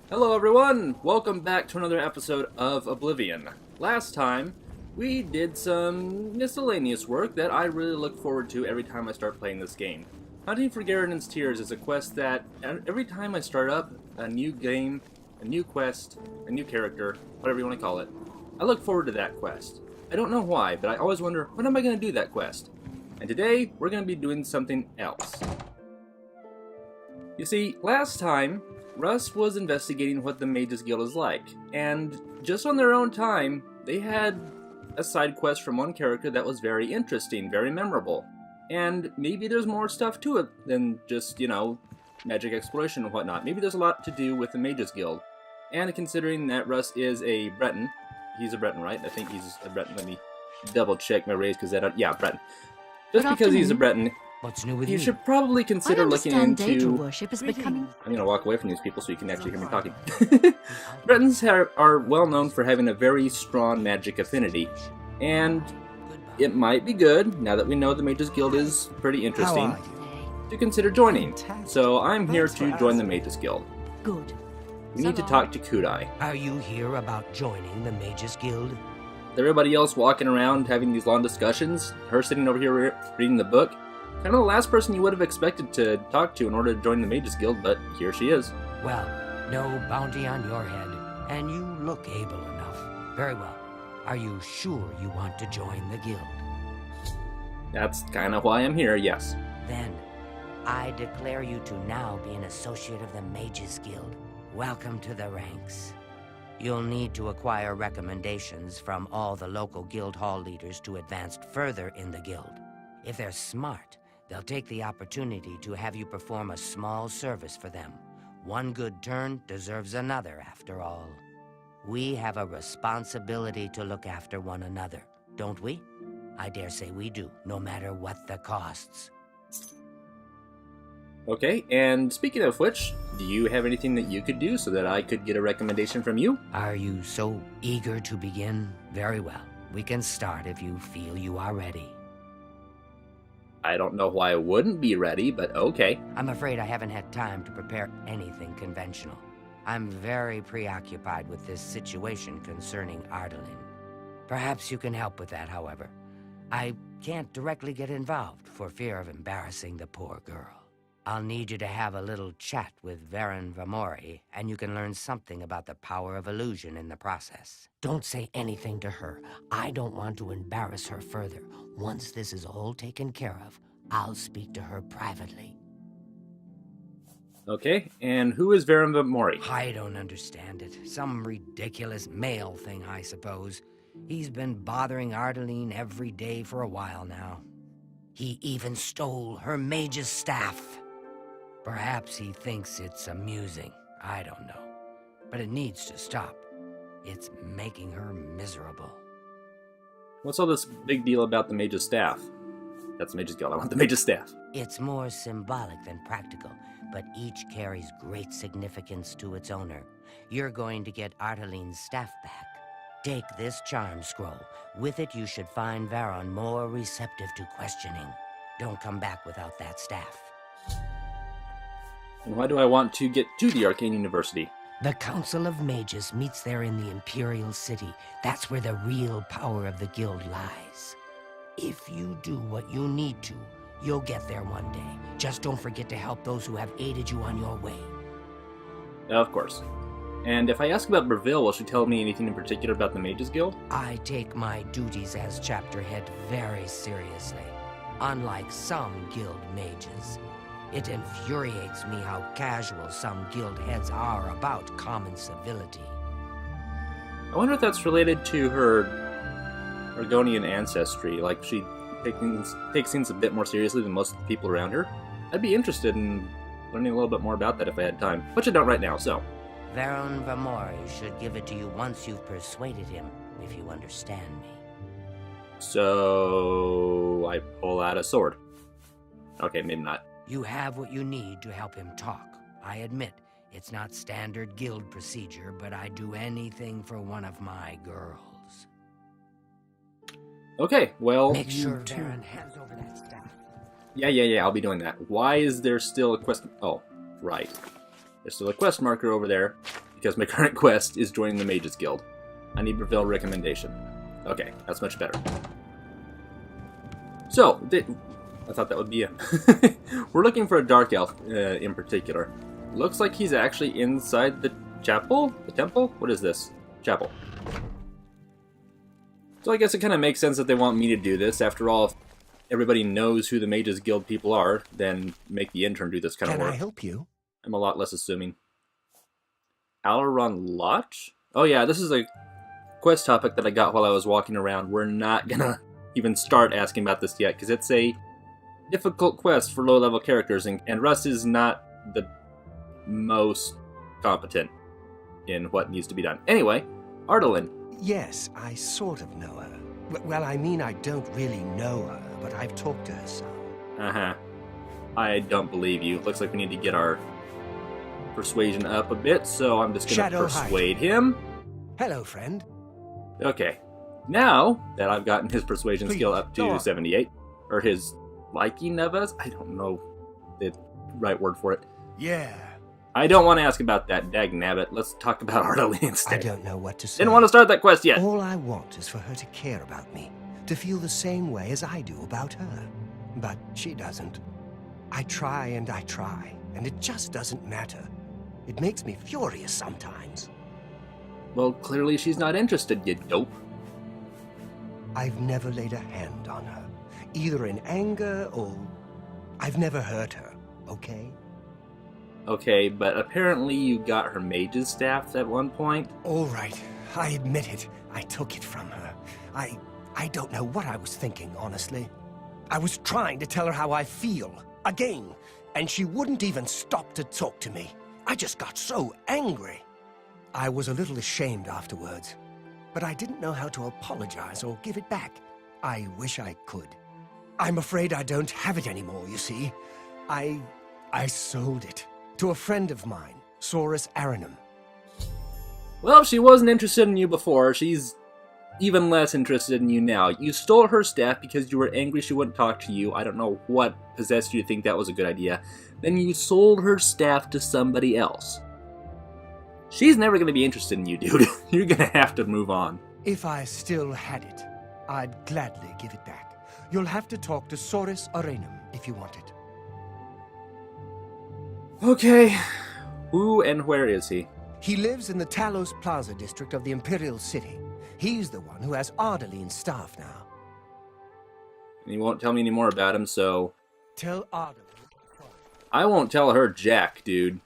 Hello everyone! Welcome back to another episode of Oblivion. Last time, we did some miscellaneous work that I really look forward to every time I start playing this game. Hunting for Garrodin's Tears is a quest that, every time I start up a new game, a new quest, a new character, whatever you want to call it, I look forward to that quest. I don't know why, but I always wonder, when am I going to do that quest? And today, we're going to be doing something else. You see, last time, Russ was investigating what the Mages Guild is like, and just on their own time, they had a side quest from one character that was very interesting, very memorable. And maybe there's more stuff to it than just, magic exploration and whatnot. Maybe there's a lot to do with the Mages Guild. And considering that Russ is a Breton, he's a Breton, right? I think he's a Breton. Let me double check my race, because yeah, Breton. Just because he's a Breton, what's new with you should probably consider looking into... data worship is becoming... I'm going to walk away from these people so you can actually hear me talking. Bretons are well known for having a very strong magic affinity, and it might be good, now that we know the Mages Guild is pretty interesting, to consider joining. So I'm here to join the Mages Guild. Good. We need to talk to Kudai. Are you here about joining the Mages Guild? Everybody else walking around having these long discussions, her sitting over here reading the book. Kind of the last person you would have expected to talk to in order to join the Mages Guild, but here she is. Well, no bounty on your head, and you look able enough. Very well. Are you sure you want to join the guild? That's kind of why I'm here, yes. Then, I declare you to now be an associate of the Mages Guild. Welcome to the ranks. You'll need to acquire recommendations from all the local guild hall leaders to advance further in the guild. If they're smart, they'll take the opportunity to have you perform a small service for them. One good turn deserves another, after all. We have a responsibility to look after one another, don't we? I dare say we do, no matter what the costs. Okay, and speaking of which, do you have anything that you could do so that I could get a recommendation from you? Are you so eager to begin? Very well. We can start if you feel you are ready. I don't know why I wouldn't be ready, but okay. I'm afraid I haven't had time to prepare anything conventional. I'm very preoccupied with this situation concerning Ardaline. Perhaps you can help with that, however. I can't directly get involved for fear of embarrassing the poor girl. I'll need you to have a little chat with Varen Vamori, and you can learn something about the power of illusion in the process. Don't say anything to her. I don't want to embarrass her further. Once this is all taken care of, I'll speak to her privately. Okay, and who is Varen Vamori? I don't understand it. Some ridiculous male thing, I suppose. He's been bothering Ardaline every day for a while now. He even stole her mage's staff. Perhaps he thinks it's amusing. I don't know. But it needs to stop. It's making her miserable. What's all this big deal about the Mage's Staff? That's the Mage's Guild. I want the Mage's Staff. It's more symbolic than practical, but each carries great significance to its owner. You're going to get Ardaline's staff back. Take this charm scroll. With it, you should find Varon more receptive to questioning. Don't come back without that staff. And why do I want to get to the Arcane University? The Council of Mages meets there in the Imperial City. That's where the real power of the guild lies. If you do what you need to, you'll get there one day. Just don't forget to help those who have aided you on your way. Of course. And if I ask about Breville, will she tell me anything in particular about the Mages Guild? I take my duties as chapter head very seriously. Unlike some guild mages, it infuriates me how casual some guild heads are about common civility. I wonder if that's related to her Argonian ancestry, like she takes things a bit more seriously than most of the people around her. I'd be interested in learning a little bit more about that if I had time, which I don't right now, so... Varon Vamori should give it to you once you've persuaded him, if you understand me. So... I pull out a sword. Okay, maybe not. You have what you need to help him talk. I admit, it's not standard guild procedure, but I'd do anything for one of my girls. Okay, well... Make sure Varon hands over that staff. Yeah, I'll be doing that. Why is there still a quest... Oh, right. There's still a quest marker over there. because my current quest is joining the Mages Guild. I need reveal recommendation. Okay, that's much better. So, I thought that would be it. We're looking for a Dark Elf in particular. Looks like he's actually inside the chapel? The temple? What is this? Chapel. So I guess it kind of makes sense that they want me to do this. After all, if everybody knows who the Mages Guild people are, then make the intern do this kind of work. Can I help you? I'm a lot less assuming. Alaron Lodge? Oh yeah, this is a quest topic that I got while I was walking around. We're not gonna even start asking about this yet, because it's a difficult quest for low-level characters, and Russ is not the most competent in what needs to be done. Anyway, Ardelin. Yes, I sort of know her. Well, I mean, I don't really know her, but I've talked to her some. Uh-huh. I don't believe you. Looks like we need to get our persuasion up a bit, so I'm just gonna persuade him. Hello, friend. Okay. Now that I've gotten his persuasion skill up to 78, or his liking of us, I don't know the right word for it. Yeah. I don't want to ask about that, dagnabbit. Let's talk about Ardelin instead. I don't know what to say. Didn't want to start that quest yet. All I want is for her to care about me, to feel the same way as I do about her. But she doesn't. I try, and it just doesn't matter. It makes me furious sometimes. Well, clearly she's not interested, you dope. I've never laid a hand on her, either in anger or... I've never hurt her, okay? Okay, but apparently you got her mage's staff at one point. All right, I admit it. I took it from her. I don't know what I was thinking, honestly. I was trying to tell her how I feel, again, and she wouldn't even stop to talk to me. I just got so angry. I was a little ashamed afterwards, but I didn't know how to apologize or give it back. I wish I could. I'm afraid I don't have it anymore, you see. I sold it to a friend of mine, Saurus Aranum. Well, she wasn't interested in you before. She's even less interested in you now. You stole her staff because you were angry she wouldn't talk to you. I don't know what possessed you to think that was a good idea. Then you sold her staff to somebody else. She's never going to be interested in you, dude. You're going to have to move on. If I still had it, I'd gladly give it back. You'll have to talk to Saurus Aranum if you want it. Okay. Who and where is he? He lives in the Talos Plaza district of the Imperial City. He's the one who has Ardelin's staff now. And he won't tell me any more about him, so... Tell Ardelin. I won't tell her jack, dude.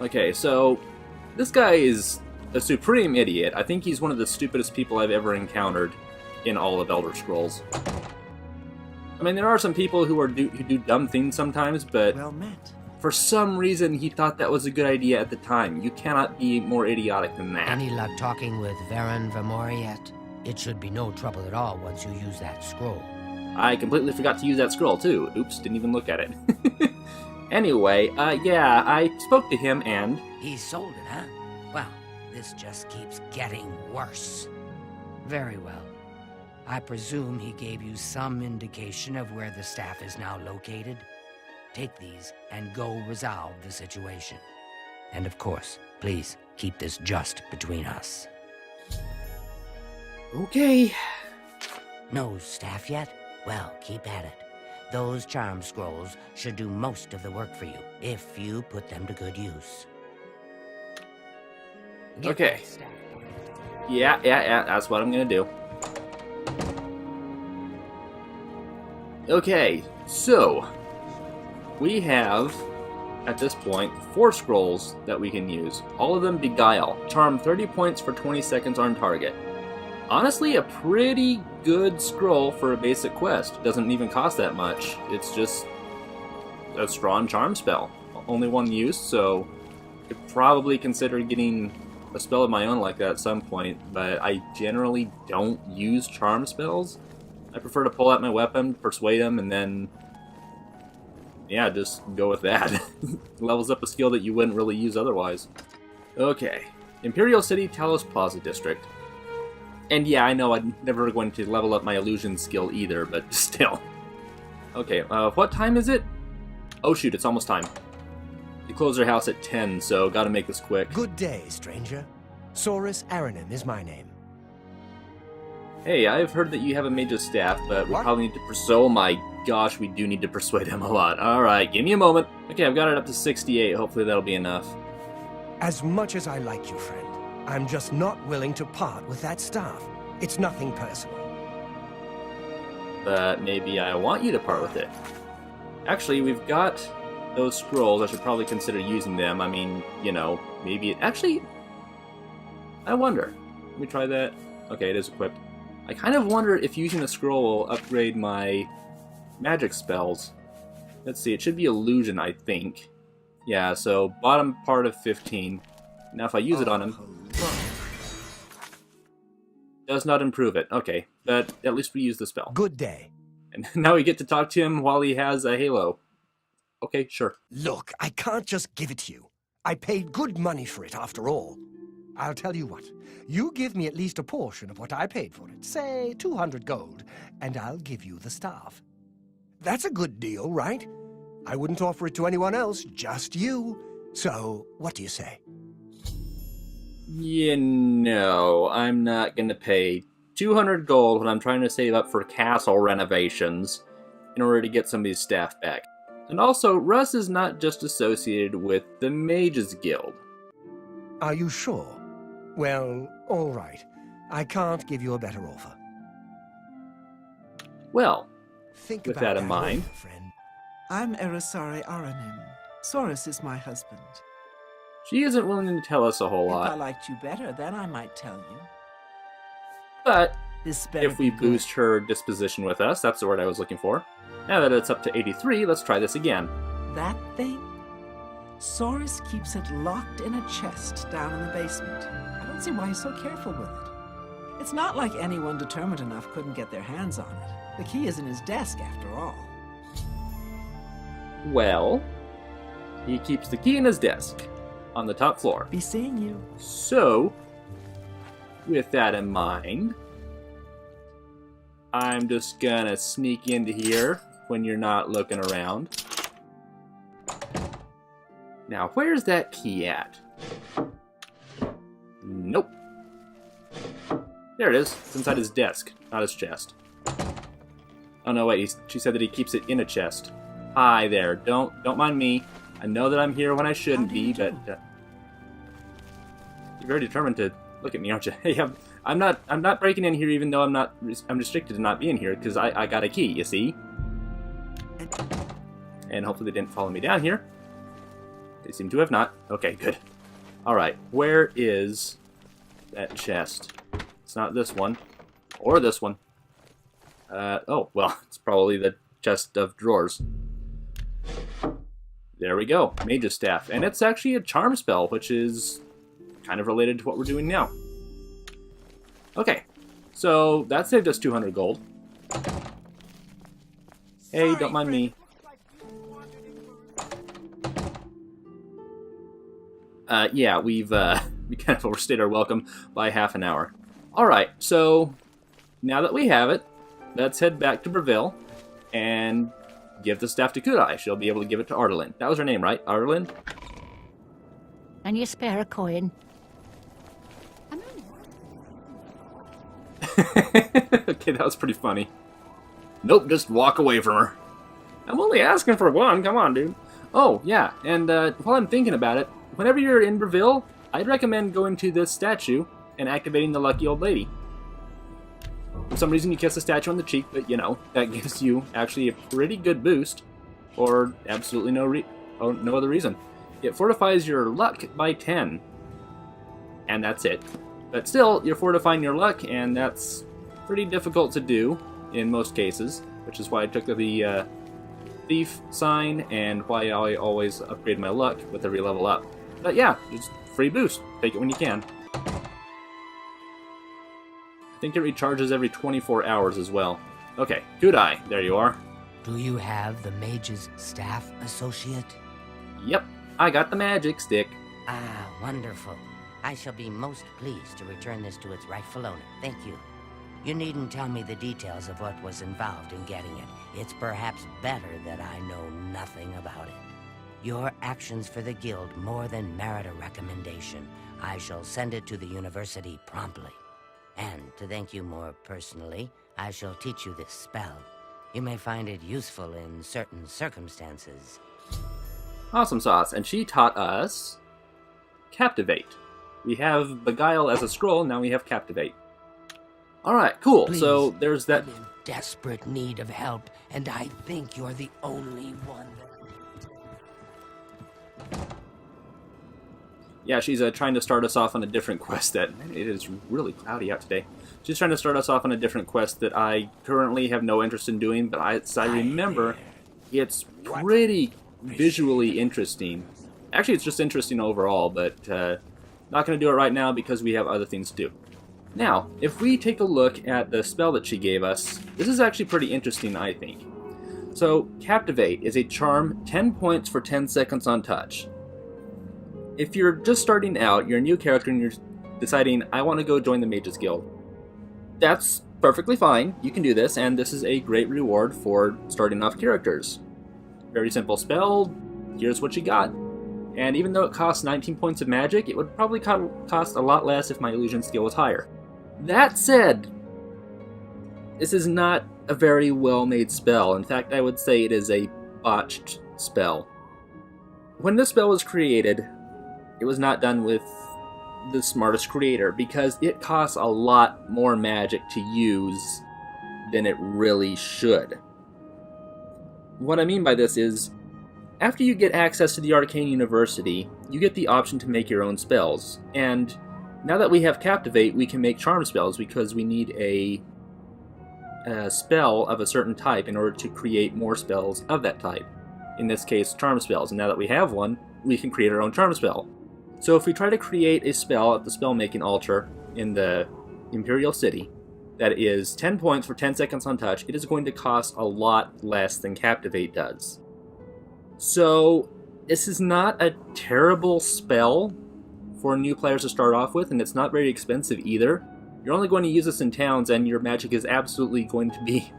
Okay, so... This guy is a supreme idiot. I think he's one of the stupidest people I've ever encountered in all of Elder Scrolls. I mean, there are some people who do dumb things sometimes, but Well met. for some reason he thought that was a good idea at the time. You cannot be more idiotic than that. Any luck talking with Varen Vermori yet? It should be no trouble at all once you use that scroll. I completely forgot to use that scroll, too. Oops, didn't even look at it. Anyway, yeah, I spoke to him and... He sold it, huh? Well, this just keeps getting worse. Very well. I presume he gave you some indication of where the staff is now located. Take these and go resolve the situation. And of course, please keep this just between us. Okay. No staff yet? Well, keep at it. Those charm scrolls should do most of the work for you, if you put them to good use. Get Okay. that staff. Yeah, that's what I'm gonna do. Okay, so... we have, at this point, 4 scrolls that we can use. All of them Beguile. Charm 30 points for 20 seconds on target. Honestly, a pretty good scroll for a basic quest. Doesn't even cost that much. It's just a strong charm spell. Only one use, so I could probably consider getting a spell of my own like that at some point, but I generally don't use charm spells. I prefer to pull out my weapon, persuade him, and then yeah, just go with that. Levels up a skill that you wouldn't really use otherwise. Okay. Imperial City, Talos Plaza District. And yeah, I know I'm never going to level up my illusion skill either, but still. Okay, what time is it? Oh shoot, it's almost time. They close their house at 10, so gotta make this quick. Good day, stranger. Saurus Aranim is my name. Hey, I've heard that you have a mage's staff, but we What? probably need to oh my gosh, we do need to persuade him a lot. Alright, give me a moment. Okay, I've got it up to 68. Hopefully that'll be enough. As much as I like you, friend, I'm just not willing to part with that staff. It's nothing personal. But maybe I want you to part with it. Actually, we've got those scrolls. I should probably consider using them. I mean, you know, maybe it... Actually, I wonder. Let me try that. Okay, it is equipped. I kind of wonder if using the scroll will upgrade my magic spells. Let's see, it should be illusion, I think. Yeah, so bottom part of 15. Now if I use it on him... Does not improve it. Okay, but at least we use the spell. Good day. And now we get to talk to him while he has a halo. Okay, sure. Look, I can't just give it to you. I paid good money for it, after all. I'll tell you what. You give me at least a portion of what I paid for it, say 200 gold, and I'll give you the staff. That's a good deal, right? I wouldn't offer it to anyone else, just you. So, what do you say? You know, I'm not gonna pay 200 gold when I'm trying to save up for castle renovations in order to get some of these staff back. And also, Russ is not just associated with the Mages Guild. Are you sure? Well, all right. I can't give you a better offer. Well, Think with about that in mind... over, friend. I'm Erisari Aranim. Saurus is my husband. She isn't willing to tell us a whole If I lot, liked you better, then I might tell you. but This better if we be good. boost her disposition with us, that's the word I was looking for. Now that it's up to 83, let's try this again. That thing? Saurus keeps it locked in a chest down in the basement. I don't see why he's so careful with it. It's not like anyone determined enough couldn't get their hands on it. The key is in his desk, after all. Well, he keeps the key in his desk on the top floor. Be seeing you. So, with that in mind, I'm just gonna sneak into here when you're not looking around. Now, where's that key at? Nope. There it is. It's inside his desk, not his chest. Oh no, wait. She said that he keeps it in a chest. Hi there. Don't mind me. I know that I'm here when I shouldn't be, but you're very determined to look at me, aren't you? Hey, I'm not breaking in here, even though I'm restricted to not being here because I got a key. You see? And hopefully they didn't follow me down here. They seem to have not. Okay, good. All right, where is that chest? It's not this one, or this one. Oh, well, it's probably the chest of drawers. There we go, Mage's Staff. And it's actually a charm spell, which is kind of related to what we're doing now. Okay, so that saved us 200 gold. Hey, don't mind me. Yeah, we kind of overstayed our welcome by half an hour. Alright, so now that we have it, let's head back to Breville and give the staff to Kudai. She'll be able to give it to Ardalyn. That was her name, right? Ardalyn? Can you spare a coin? Okay, that was pretty funny. Nope, just walk away from her. I'm only asking for one, come on, dude. Oh, yeah, and while I'm thinking about it, whenever you're in Breville, I'd recommend going to this statue and activating the lucky old lady. For some reason you kiss the statue on the cheek, but you know, that gives you actually a pretty good boost, or absolutely no other reason. It fortifies your luck by 10, and that's it. But still, you're fortifying your luck, and that's pretty difficult to do in most cases, which is why I took the thief sign and why I always upgrade my luck with every level up. But yeah, just free boost. Take it when you can. I think it recharges every 24 hours as well. Okay, Kudai, there you are. Do you have the Mage's Staff, Associate? Yep, I got the magic stick. Ah, wonderful. I shall be most pleased to return this to its rightful owner. Thank you. You needn't tell me the details of what was involved in getting it. It's perhaps better that I know nothing about it. Your actions for the guild more than merit a recommendation. I shall send it to the university promptly. And to thank you more personally, I shall teach you this spell. You may find it useful in certain circumstances. Awesome sauce. And she taught us Captivate. We have Beguile as a scroll, now we have Captivate. Alright, cool. Please, So there's that. I'm in desperate need of help, and I think you're the only one. Yeah, she's trying to start us off on a different quest that... It is really cloudy out today. She's trying to start us off on a different quest that I currently have no interest in doing, but as I remember, it's pretty visually interesting. Actually, it's just interesting overall, but not going to do it right now because we have other things to do. Now, if we take a look at the spell that she gave us, this is actually pretty interesting, I think. So, Captivate is a charm, 10 points for 10 seconds on touch. If you're just starting out, you're a new character and you're deciding, I want to go join the Mages Guild. That's perfectly fine, you can do this, and this is a great reward for starting off characters. Very simple spell, here's what you got. And even though it costs 19 points of magic, it would probably cost a lot less if my illusion skill was higher. That said, this is not a very well-made spell. In fact, I would say it is a botched spell. When this spell was created, it was not done with the smartest creator because it costs a lot more magic to use than it really should. What I mean by this is, after you get access to the Arcane University, you get the option to make your own spells, and now that we have Captivate, we can make charm spells because we need a spell of a certain type in order to create more spells of that type. In this case, charm spells, and now that we have one, we can create our own charm spell. So if we try to create a spell at the spell-making altar in the Imperial City that is 10 points for 10 seconds on touch, it is going to cost a lot less than Captivate does. So this is not a terrible spell for new players to start off with, and it's not very expensive either. You're only going to use this in towns, and your magic is absolutely going to be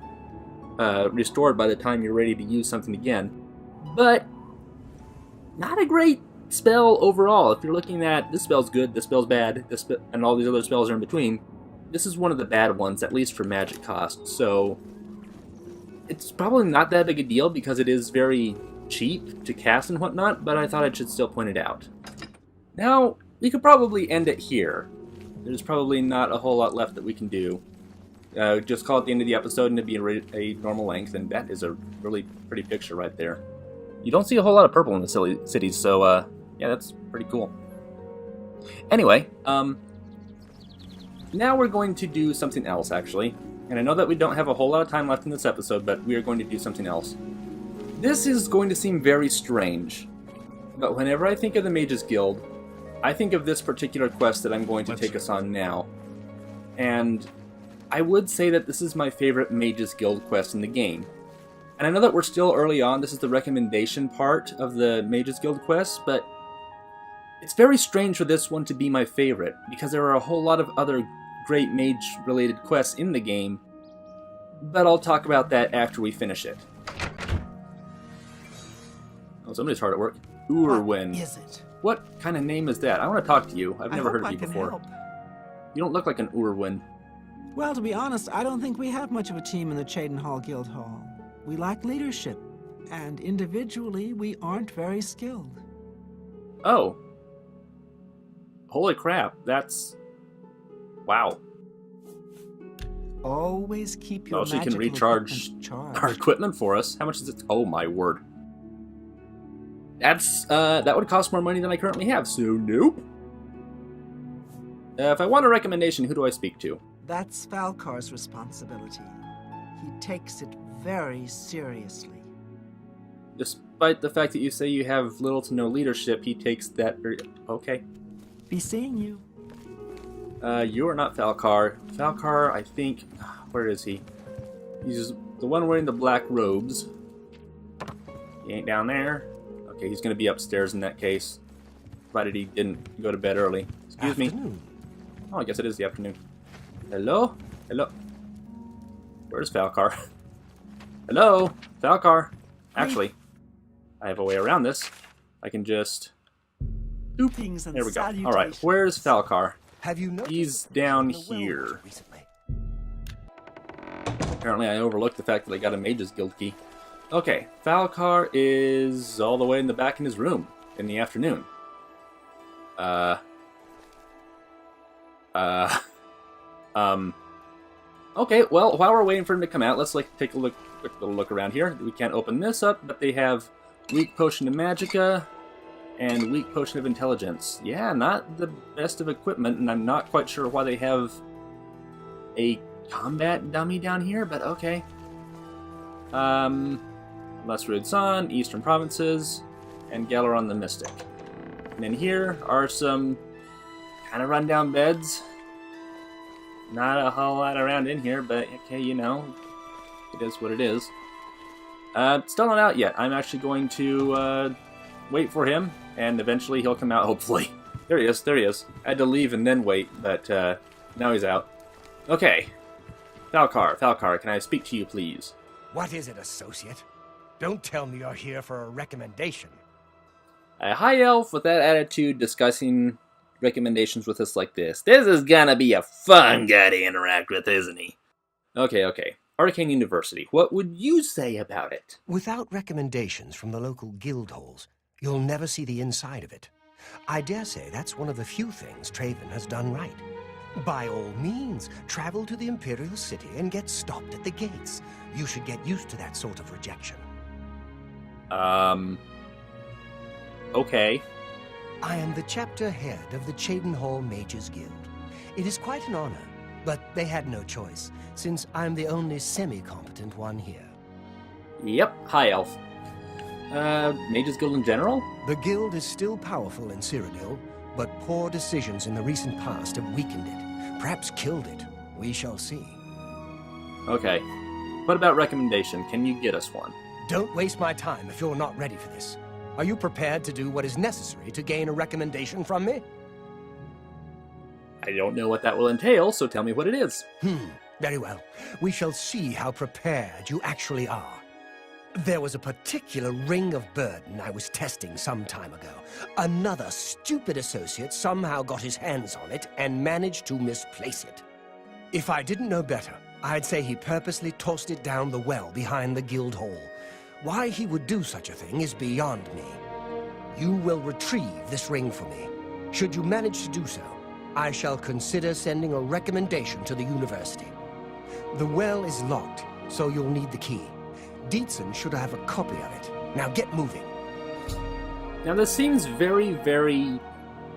restored by the time you're ready to use something again. But not a great spell overall. If you're looking at this spell's good, this spell's bad, and all these other spells are in between, this is one of the bad ones, at least for magic cost. So it's probably not that big a deal because it is very cheap to cast and whatnot, but I thought I should still point it out. Now, we could probably end it here. There's probably not a whole lot left that we can do. Just call it the end of the episode and it'd be a normal length, and that is a really pretty picture right there. You don't see a whole lot of purple in the cities, so yeah, that's pretty cool. Anyway, now we're going to do something else, actually. And I know that we don't have a whole lot of time left in this episode, but we are going to do something else. This is going to seem very strange, but whenever I think of the Mages Guild, I think of this particular quest that I'm going to take us on now. And I would say that this is my favorite Mages Guild quest in the game. And I know that we're still early on, this is the recommendation part of the Mages Guild quest, but it's very strange for this one to be my favorite, because there are a whole lot of other great mage-related quests in the game, but I'll talk about that after we finish it. Oh, somebody's hard at work. Urwin. What is it? What kind of name is that? I want to talk to you. I've never heard of you before. Help. You don't look like an Urwin. Well, to be honest, I don't think we have much of a team in the Cheydinhall Guild Hall. We lack leadership, and individually, we aren't very skilled. Oh. Holy crap, that's... Wow. Always keep your Oh, she can magical recharge equipment charged. our equipment for us. How much is it? Oh my word. That's, that would cost more money than I currently have, so nope. If I want a recommendation, who do I speak to? That's Falcar's responsibility. He takes it very seriously. Despite the fact that you say you have little to no leadership, he takes that very... Okay. Be seeing you. You are not Falcar. Falcar, I think... Where is he? He's the one wearing the black robes. He ain't down there. Okay, he's going to be upstairs in that case. Provided he didn't go to bed early. Excuse me. Oh, I guess it is the afternoon. Hello? Hello? Where's Falcar? Hello? Falcar? Actually, I have a way around this. I can just... Oop. Greetings and There we go. Alright, salutations. where's Falcar? Have you noticed He's what down in the well here. recently? Apparently I overlooked the fact that I got a Mage's Guild key. Okay, Falcar is all the way in the back in his room in the afternoon. Okay, well, while we're waiting for him to come out, let's take a quick little look around here. We can't open this up, but they have Weak Potion of Magicka and Weak Potion of Intelligence. Yeah, not the best of equipment, and I'm not quite sure why they have a combat dummy down here, but okay. Lesrud San, Eastern Provinces, and Galaron the Mystic. And then here are some kind of rundown beds. Not a whole lot around in here, but okay, you know, it is what it is. Still not out yet. I'm actually going to wait for him, and eventually he'll come out, hopefully. There he is, there he is. I had to leave and then wait, but now he's out. Okay. Falcar, can I speak to you, please? What is it, associate? Don't tell me you're here for a recommendation. A high elf with that attitude discussing recommendations with us like this. This is gonna be a fun guy to interact with, isn't he? Okay. Arcane University. What would you say about it? Without recommendations from the local guild halls, you'll never see the inside of it. I dare say that's one of the few things Traven has done right. By all means, travel to the Imperial City and get stopped at the gates. You should get used to that sort of rejection. Okay. I am the chapter head of the Cheydinhal Mages Guild. It is quite an honor, but they had no choice, since I'm the only semi-competent one here. Yep, high elf. Mages Guild in general? The guild is still powerful in Cyrodiil, but poor decisions in the recent past have weakened it, perhaps killed it. We shall see. Okay. What about recommendation? Can you get us one? Don't waste my time if you're not ready for this. Are you prepared to do what is necessary to gain a recommendation from me? I don't know what that will entail, so tell me what it is. Very well. We shall see how prepared you actually are. There was a particular ring of burden I was testing some time ago. Another stupid associate somehow got his hands on it and managed to misplace it. If I didn't know better, I'd say he purposely tossed it down the well behind the guild hall. Why he would do such a thing is beyond me. You will retrieve this ring for me. Should you manage to do so, I shall consider sending a recommendation to the university. The well is locked, so you'll need the key. Dietzen should have a copy of it. Now get moving. Now this seems very, very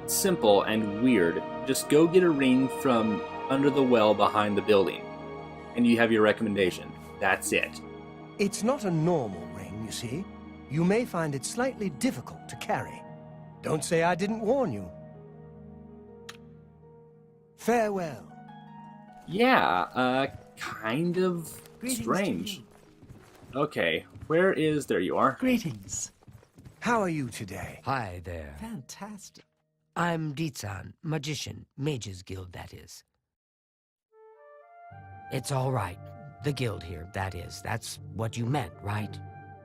simple and weird. Just go get a ring from under the well behind the building, and you have your recommendation. That's it. It's not a normal ring, you see. You may find it slightly difficult to carry. Don't say I didn't warn you. Farewell. Yeah, kind of Greetings to strange. you. Okay, where is... There you are. Greetings. How are you today? Hi there. Fantastic. I'm Dietzen, magician, Mages Guild, that is. It's all right. The guild here, that is. That's what you meant, right?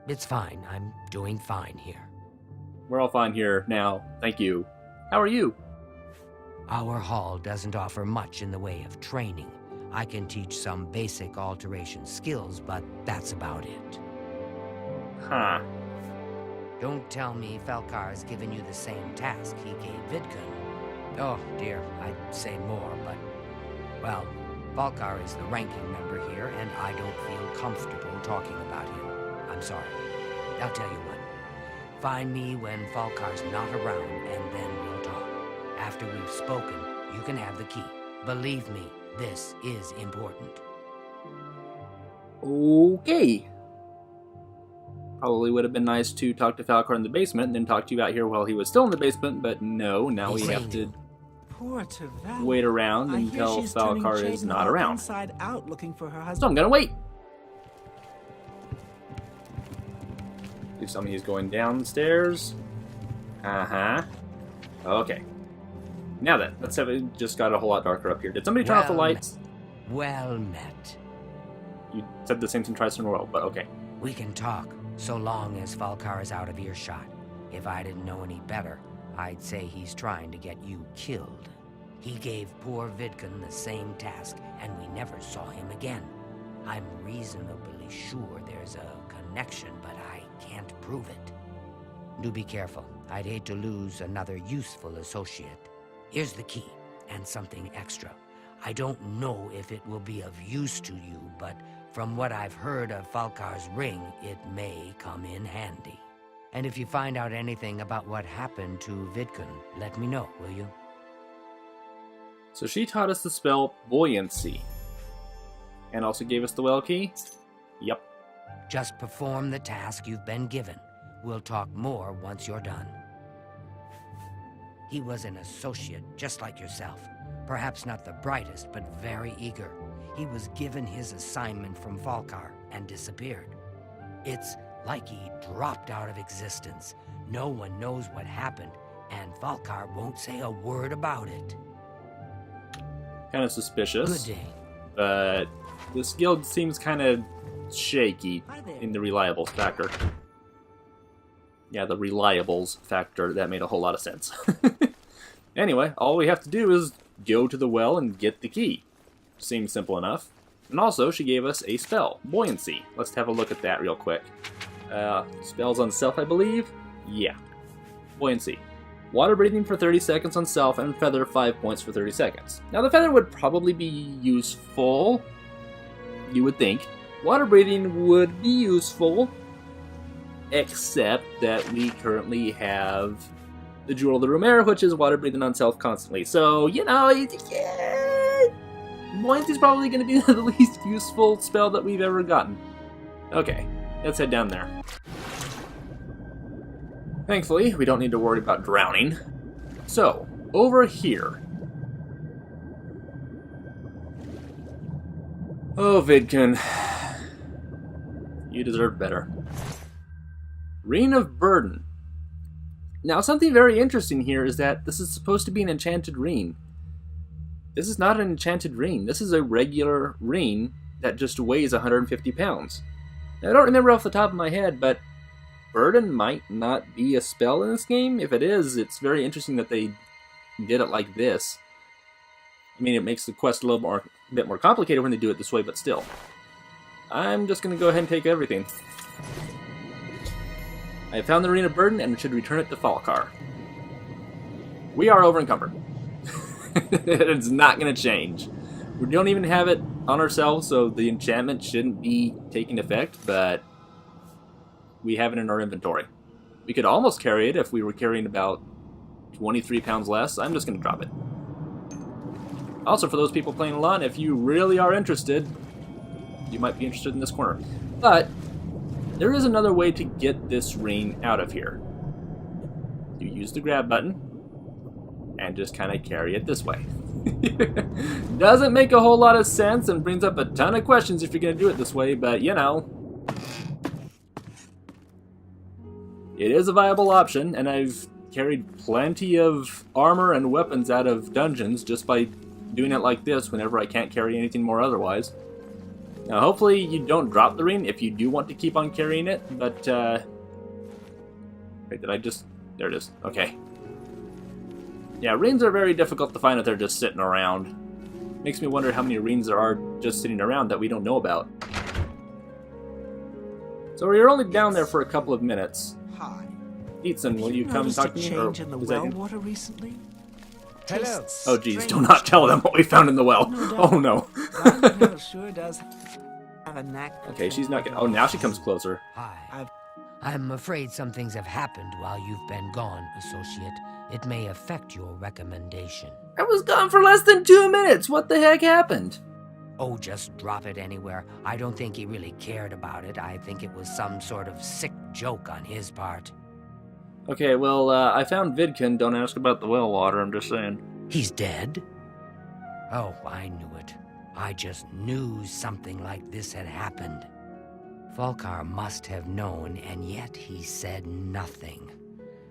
It's fine. I'm doing fine here. We're all fine here now. Thank you. How are you? Our hall doesn't offer much in the way of training. I can teach some basic alteration skills, but that's about it. Huh. Don't tell me Falcar's given you the same task he gave Vidkun. Oh, dear, I'd say more, but... Well, Falcar is the ranking member here, and I don't feel comfortable talking about him. I'm sorry. I'll tell you what. Find me when Falcar's not around, and then we'll talk. After we've spoken, you can have the key. Believe me, this is important. Okay. Probably would have been nice to talk to Falcar in the basement and then talk to you out here while he was still in the basement, but no, now we have to Poor Tavel. wait around I hear until she's turning Falcar is Cheydinhal not around. inside out looking for her So husband. I'm gonna wait. Please tell me he's going downstairs. Uh-huh. Okay. Now then, let's have it just got a whole lot darker up here. Did somebody turn off the Well lights? Well met. You said the same thing twice in a row, but okay. We can talk, so long as Falcar is out of earshot. If I didn't know any better, I'd say he's trying to get you killed. He gave poor Vidkun the same task, and we never saw him again. I'm reasonably sure there's a connection, but I can't prove it. Do be careful. I'd hate to lose another useful associate. Here's the key, and something extra. I don't know if it will be of use to you, but from what I've heard of Falkar's ring, it may come in handy. And if you find out anything about what happened to Vidkun, let me know, will you? So she taught us the spell Buoyancy. And also gave us the well key? Yep. Just perform the task you've been given. We'll talk more once you're done. He was an associate, just like yourself. Perhaps not the brightest, but very eager. He was given his assignment from Falkar and disappeared. It's like he dropped out of existence. No one knows what happened, and Falkar won't say a word about it. Kind of suspicious. Good day. But this guild seems kind of shaky in the reliables factor. Yeah, the reliables factor, that made a whole lot of sense. Anyway, all we have to do is go to the well and get the key. Seems simple enough. And also, she gave us a spell, Buoyancy. Let's have a look at that real quick. Spells on self, I believe? Yeah. Buoyancy. Water breathing for 30 seconds on self, and feather 5 points for 30 seconds. Now, the feather would probably be useful, you would think. Water breathing would be useful, except that we currently have the Jewel of the Rumere, which is water breathing on self constantly. So, you know, Buoyancy is probably going to be the least useful spell that we've ever gotten. Okay, let's head down there. Thankfully, we don't need to worry about drowning. So, over here. Oh, Vidkun. You deserve better. Ring of Burden. Now, something very interesting here is that this is supposed to be an enchanted ring. This is not an enchanted ring. This is a regular ring that just weighs 150 pounds. Now, I don't remember off the top of my head, but Burden might not be a spell in this game. If it is, it's very interesting that they did it like this. I mean, it makes the quest a little bit more complicated when they do it this way, but still. I'm just going to go ahead and take everything. I have found the Ring of Burden and should return it to Falkar. We are over encumbered. It's not going to change. We don't even have it on ourselves, so the enchantment shouldn't be taking effect, but we have it in our inventory. We could almost carry it if we were carrying about 23 pounds less. I'm just going to drop it. Also, for those people playing along, if you really are interested, you might be interested in this corner. But there is another way to get this ring out of here. You use the grab button and just kind of carry it this way. Doesn't make a whole lot of sense and brings up a ton of questions if you're going to do it this way, but you know, it is a viable option, and I've carried plenty of armor and weapons out of dungeons just by doing it like this whenever I can't carry anything more otherwise. Now, hopefully you don't drop the ring if you do want to keep on carrying it, but, wait, did I just... There it is. Okay. Yeah, rings are very difficult to find if they're just sitting around. Makes me wonder how many rings there are just sitting around that we don't know about. So we're only down there for a couple of minutes. Hi. Eatson, will you come and talk to me? Change in the was that well you? water recently? Hello. Oh geez, do not tell them what we found in the well. No doubt. Oh no. Well, sure does have a knack. for Okay, she's not thinking getting... Oh, now she about comes closer. Hi. I'm afraid some things have happened while you've been gone, associate. It may affect your recommendation. I was gone for less than 2 minutes. What the heck happened? Oh, just drop it anywhere. I don't think he really cared about it. I think it was some sort of sick joke on his part. Okay, well, I found Vidkun. Don't ask about the well water, I'm just saying. He's dead? Oh, I knew it. I just knew something like this had happened. Falkar must have known, and yet he said nothing.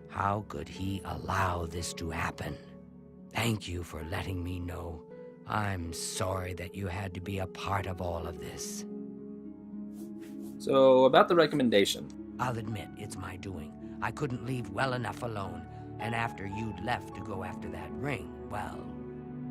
How could he allow this to happen? Thank you for letting me know. I'm sorry that you had to be a part of all of this. So, about the recommendation. I'll admit it's my doing. I couldn't leave well enough alone. And after you'd left to go after that ring, well,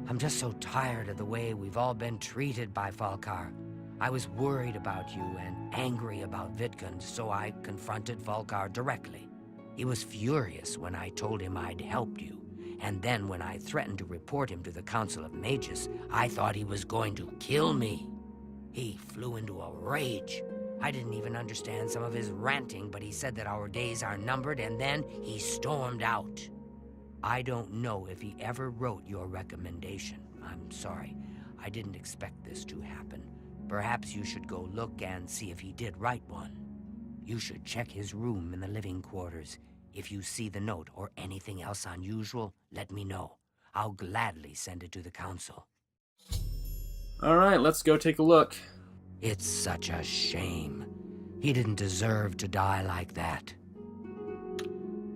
I'm just so tired of the way we've all been treated by Falkar. I was worried about you and angry about Witkund, so I confronted Falkar directly. He was furious when I told him I'd helped you. And then when I threatened to report him to the Council of Mages, I thought he was going to kill me. He flew into a rage. I didn't even understand some of his ranting, but he said that our days are numbered, and then he stormed out. I don't know if he ever wrote your recommendation. I'm sorry. I didn't expect this to happen. Perhaps you should go look and see if he did write one. You should check his room in the living quarters. If you see the note or anything else unusual, let me know. I'll gladly send it to the council. Alright, let's go take a look. It's such a shame. He didn't deserve to die like that.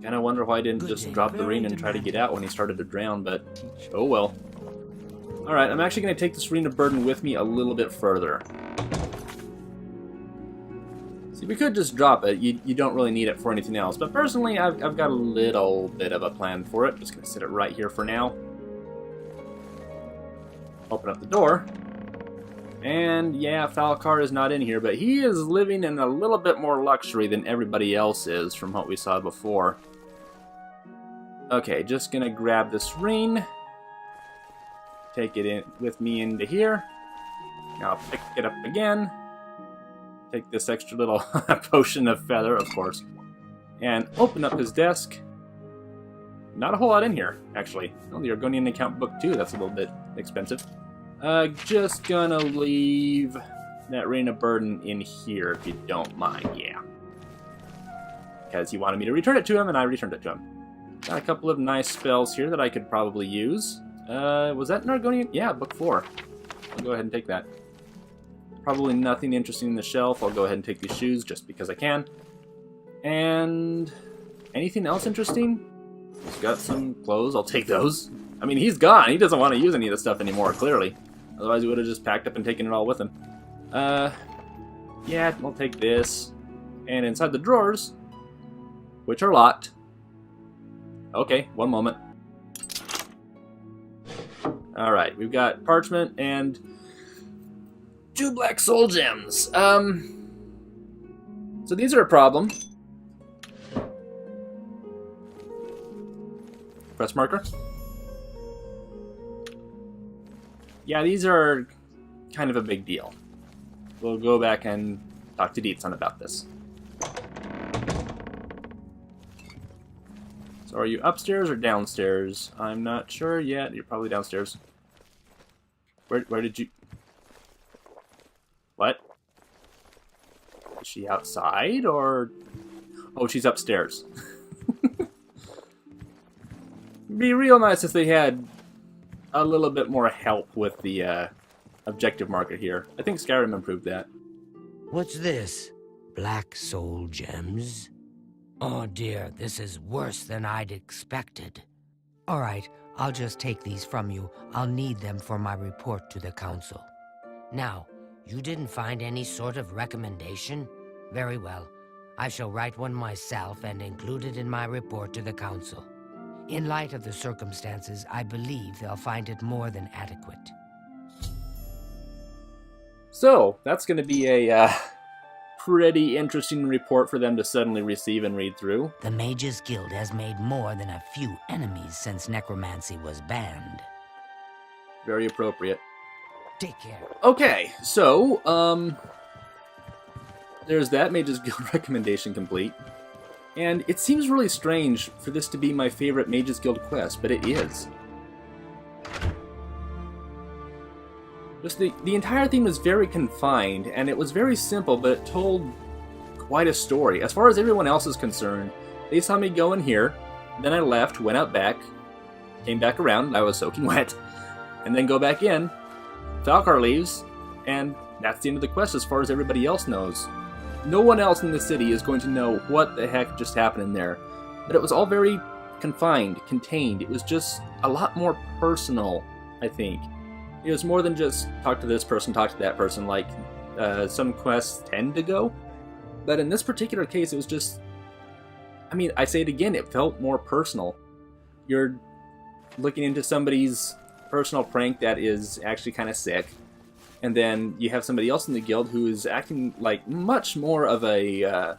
Kinda wonder why I didn't just drop the ring and try to get out when he started to drown, but oh well. Alright, I'm actually going to take this ring of burden with me a little bit further. See, we could just drop it. You don't really need it for anything else. But personally, I've got a little bit of a plan for it. Just going to sit it right here for now. Open up the door. And yeah, Falkar is not in here, but he is living in a little bit more luxury than everybody else is from what we saw before. Okay, just going to grab this ring. Take it in with me into here. Now pick it up again. Take this extra little potion of feather, of course, and open up his desk. Not a whole lot in here, actually. Oh, the Argonian account book too. That's a little bit expensive. Just gonna leave that ring of burden in here, if you don't mind. Yeah, because he wanted me to return it to him, and I returned it to him. Got a couple of nice spells here that I could probably use. Was that an Argonian? Yeah, book 4. I'll go ahead and take that. Probably nothing interesting in the shelf. I'll go ahead and take these shoes just because I can. And anything else interesting? He's got some clothes. I'll take those. I mean, he's gone. He doesn't want to use any of this stuff anymore, clearly. Otherwise, he would have just packed up and taken it all with him. Yeah, I'll take this. And inside the drawers, which are locked. Okay, one moment. Alright, we've got parchment and 2 black soul gems. So these are a problem. Press marker. Yeah, these are kind of a big deal. We'll go back and talk to Dietson about this. So are you upstairs or downstairs? I'm not sure yet. You're probably downstairs. Where did you... What? Is she outside, or... Oh, she's upstairs. It'd be real nice if they had a little bit more help with the objective marker here. I think Skyrim improved that. What's this? Black soul gems? Oh dear, this is worse than I'd expected. All right, I'll just take these from you. I'll need them for my report to the council. Now, you didn't find any sort of recommendation? Very well. I shall write one myself and include it in my report to the council. In light of the circumstances, I believe they'll find it more than adequate. So, that's going to be a pretty interesting report for them to suddenly receive and read through. The Mages Guild has made more than a few enemies since necromancy was banned. Very appropriate. Take care. Okay, so, there's that Mages Guild recommendation complete. And it seems really strange for this to be my favorite Mages Guild quest, but it is. Just the entire theme was very confined, and it was very simple, but it told quite a story. As far as everyone else is concerned, they saw me go in here, then I left, went out back, came back around, I was soaking wet, and then go back in, Falkar leaves, and that's the end of the quest as far as everybody else knows. No one else in the city is going to know what the heck just happened in there. But it was all very confined, contained. It was just a lot more personal, I think. It was more than just talk to this person, talk to that person, like some quests tend to go. But in this particular case, it was just I mean, I say it again, it felt more personal. You're looking into somebody's personal prank that is actually kind of sick, and then you have somebody else in the guild who is acting like much more of a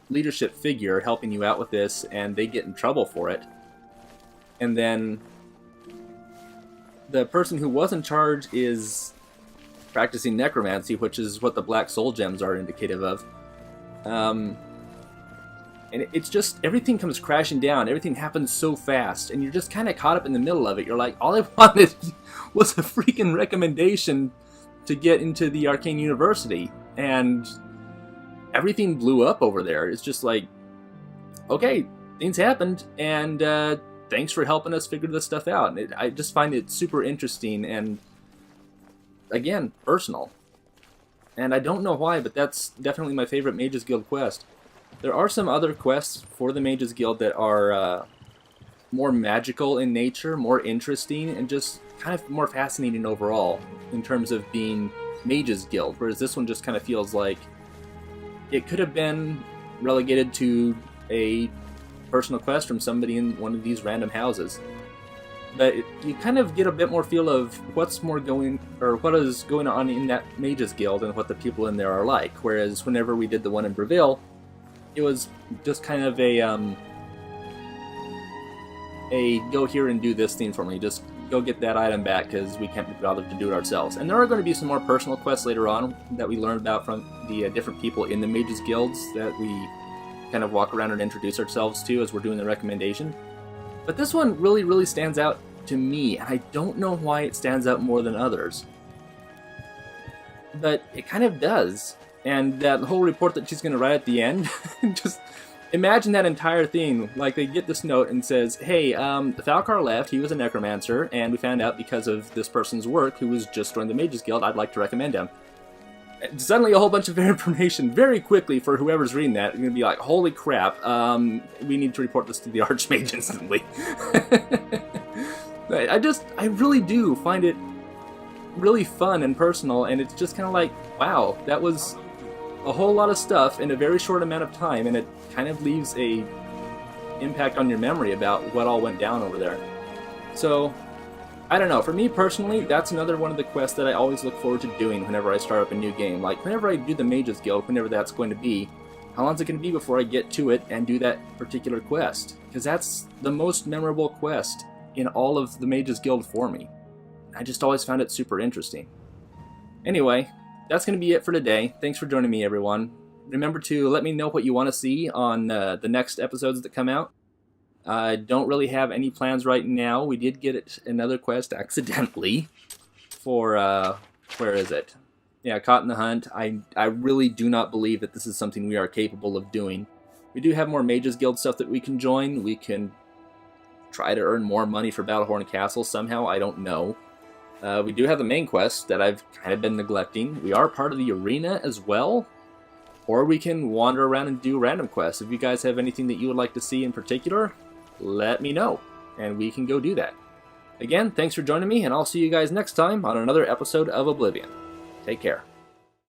leadership figure helping you out with this, and they get in trouble for it. And then the person who was in charge is practicing necromancy, which is what the black soul gems are indicative of. And it's just, everything comes crashing down, everything happens so fast, and you're just kind of caught up in the middle of it. You're like, all I wanted was a freaking recommendation to get into the Arcane University, and everything blew up over there. It's just like, okay, things happened, and thanks for helping us figure this stuff out. And I just find it super interesting and, again, personal. And I don't know why, but that's definitely my favorite Mages Guild quest. There are some other quests for the Mages Guild that are more magical in nature, more interesting, and just kind of more fascinating overall in terms of being Mages Guild, whereas this one just kind of feels like it could have been relegated to a personal quest from somebody in one of these random houses. But you kind of get a bit more feel of what is going on in that Mages Guild and what the people in there are like. Whereas whenever we did the one in Breville, it was just kind of a go here and do this thing for me. Just go get that item back because we can't be bothered to do it ourselves. And there are going to be some more personal quests later on that we learn about from the different people in the Mages Guilds that we kind of walk around and introduce ourselves to as we're doing the recommendation. But this one really, really stands out to me, and I don't know why it stands out more than others. But it kind of does. And that whole report that she's going to write at the end, just imagine that entire thing. Like, they get this note and says, hey, Falcar left, he was a necromancer, and we found out because of this person's work, who was just joined the Mages Guild, I'd like to recommend him. And suddenly a whole bunch of information very quickly for whoever's reading that. You're going to be like, holy crap, we need to report this to the Archmage instantly. I really do find it really fun and personal, and it's just kind of like, wow, that was a whole lot of stuff in a very short amount of time, and it kind of leaves a impact on your memory about what all went down over there. So, I don't know, for me personally, that's another one of the quests that I always look forward to doing whenever I start up a new game. Like, whenever I do the Mages Guild, whenever that's going to be, how long is it going to be before I get to it and do that particular quest? Because that's the most memorable quest in all of the Mages Guild for me. I just always found it super interesting. Anyway, that's going to be it for today. Thanks for joining me, everyone. Remember to let me know what you want to see on the next episodes that come out. I don't really have any plans right now. We did get another quest accidentally for, where is it? Yeah, Caught in the Hunt. I really do not believe that this is something we are capable of doing. We do have more Mages Guild stuff that we can join. We can try to earn more money for Battlehorn Castle somehow. I don't know. We do have the main quest that I've kind of been neglecting. We are part of the arena as well. Or we can wander around and do random quests. If you guys have anything that you would like to see in particular, let me know, and we can go do that. Again, thanks for joining me, and I'll see you guys next time on another episode of Oblivion. Take care.